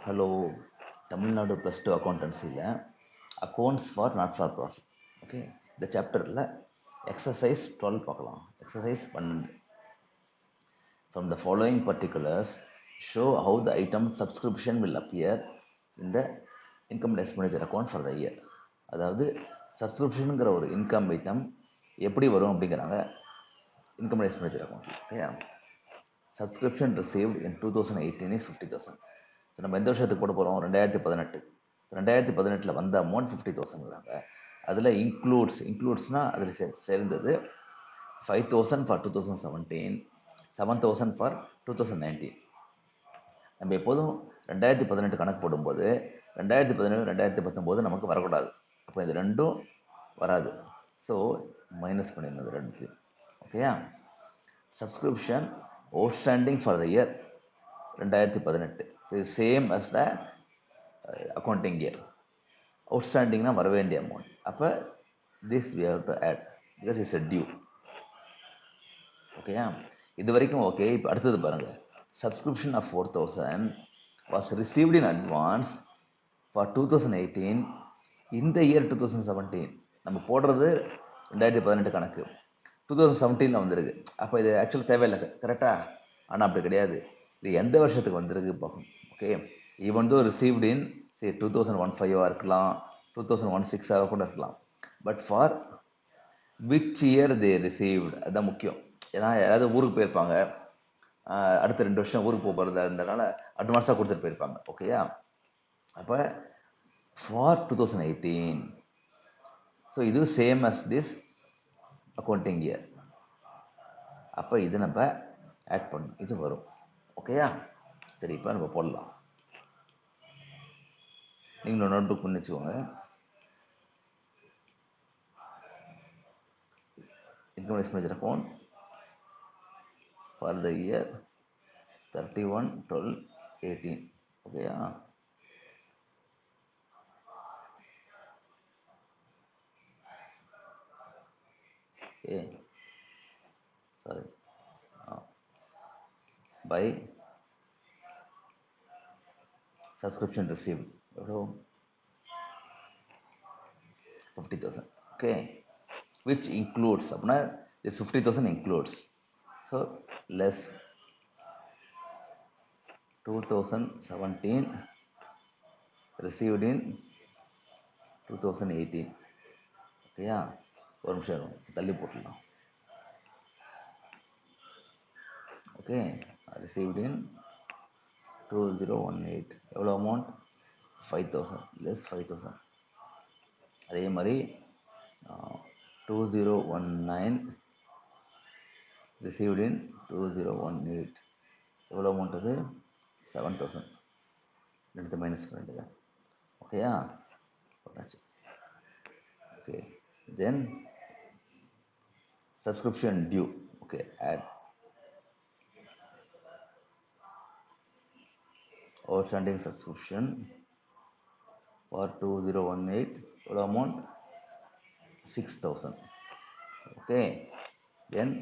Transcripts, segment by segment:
Hello, Tamil Nadu plus two அக்கௌண்டன்சியில் accounts for not for profit. Okay, இந்த சாப்டரில் எக்ஸசைஸ் 12 பார்க்கலாம். Exercise 12. From the following particulars, show how the item subscription will appear in the income and expenditure account for the year. அதாவது சப்ஸ்கிரிப்ஷனுங்கிற ஒரு income item எப்படி வரும் அப்படிங்கிறாங்க income and expenditure account. Okay, subscription received in 2018 is 50,000. So நம்ம எந்த வருஷத்துக்கு போட போகிறோம்? 2018. 2018 வந்த அமௌண்ட் 50,000. அதில் இன்க்ளூட்ஸ்னால் அதில் சேர்ந்தது 5,000 ஃபார் 2017, 7,000 ஃபார் 2019. நம்ம எப்போதும் 2018 கணக்கு போடும்போது 2017, 2019 நமக்கு வரக்கூடாது. அப்போ இது ரெண்டும் வராது. ஸோ மைனஸ் பண்ணிடணும் ரெண்டு. ஓகேயா? Subscription outstanding for the year 2018. So same as the accounting year. அவுட்ஸ்டாண்டிங்னா வர வேண்டிய அமௌண்ட். அப்போ this we have to add because it's a due. ஓகேயா? இது வரைக்கும் ஓகே. இப்போ அடுத்தது பாருங்கள். Subscription of 4,000 was received in advance for 2018 இந்த இயர் 2017. நம்ம போடுறது 2018 கணக்கு 2017 வந்திருக்கு. அப்போ இது ஆக்சுவலாக தேவையில்லை, கரெக்டாக? ஆனால் அப்படி கிடையாது. இது எந்த வருஷத்துக்கு வந்திருக்கு பார்க்கணும். ஓகே, ஈவன் தோ ரிசீவ்ட் இன் 2015 இருக்கலாம், 2016 கூட இருக்கலாம். But for which year they received, அதுதான் முக்கியம். ஏன்னா யாராவது ஊருக்கு போயிருப்பாங்க, அடுத்த 2 வருஷம் ஊருக்கு போகிறதா இருந்ததுனால அட்வான்ஸாக கொடுத்துட்டு போயிருப்பாங்க. ஓகேயா? அப்போ ஃபார் 2018. ஸோ இது same as this accounting year. அப்போ இது நம்ம ஆட் பண்ணணும், இது வரும். ஓகேயா? சரி, இப்போ நம்ம போடலாம். நீங்களும் நோட் புக் பண்ணி வச்சுக்கோங்க. Income expenditure account for the year 31/12/18. ஓகேயா? Okay, sorry, by subscription received எவ்வளோ? 50,000. ஓகே, விச் இன்க்ளூட்ஸ் அப்படின்னா this 50,000 includes. So less 2017 received in 2018. ஓகேயா? ஒரு நிமிஷம் தள்ளி போட்டுடலாம். ஓகே, ரிசீவ்ட் இன் 2018 எவ்வளோ அமௌண்ட்? 5,000 லெஸ் 5,000. அதே மாதிரி 2019 ரிசீவ்ட் இன் 2018 எவ்வளோ அமௌண்ட்? அது 7,000. எடுத்து மைனஸ் பண்ணிட்டு. ஓகேயா? போட்டாச்சு. Okay, then subscription due. Okay, add outstanding subscription for 2018 எவ்வளோ amount? 6,000. Okay, then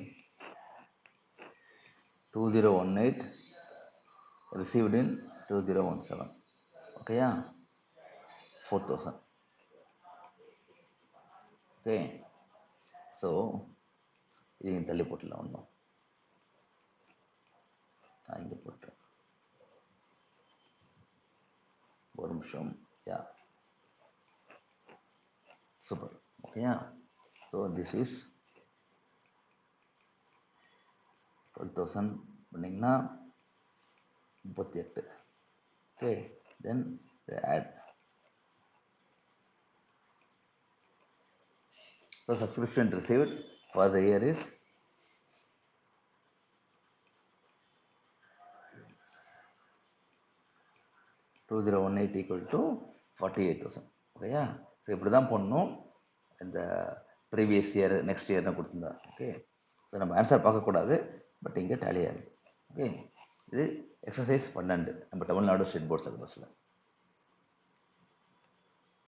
2018 received in 2017. ஓகேயா? 4,000. ஓகே, ஸோ இதையும் தள்ளி போட்டுலாம் ஒன்றும். நான் இங்கே போட்டுறேன், ஒரு நிமிஷம். Yeah, super. ஓகேயா? ஸோ திஸ் இஸ் 12,000 பண்ணிங்கன்னா 38. Okay, then add. So subscription received for the year is 2018 equal to 48,000. ஓகேயா? ஸோ இப்படி தான் பண்ணணும். இந்த ப்ரீவியஸ் இயர், நெக்ஸ்ட் இயர்னு கொடுத்துருந்தா. ஓகே, ஸோ நம்ம ஆன்சர் பார்க்கக்கூடாது, பட் இங்கே டேலி ஆகுது. ஓகே, இது எக்ஸசைஸ் 12 நம்ம தமிழ்நாடு ஸ்டேட் போர்ட் சிலபஸில்.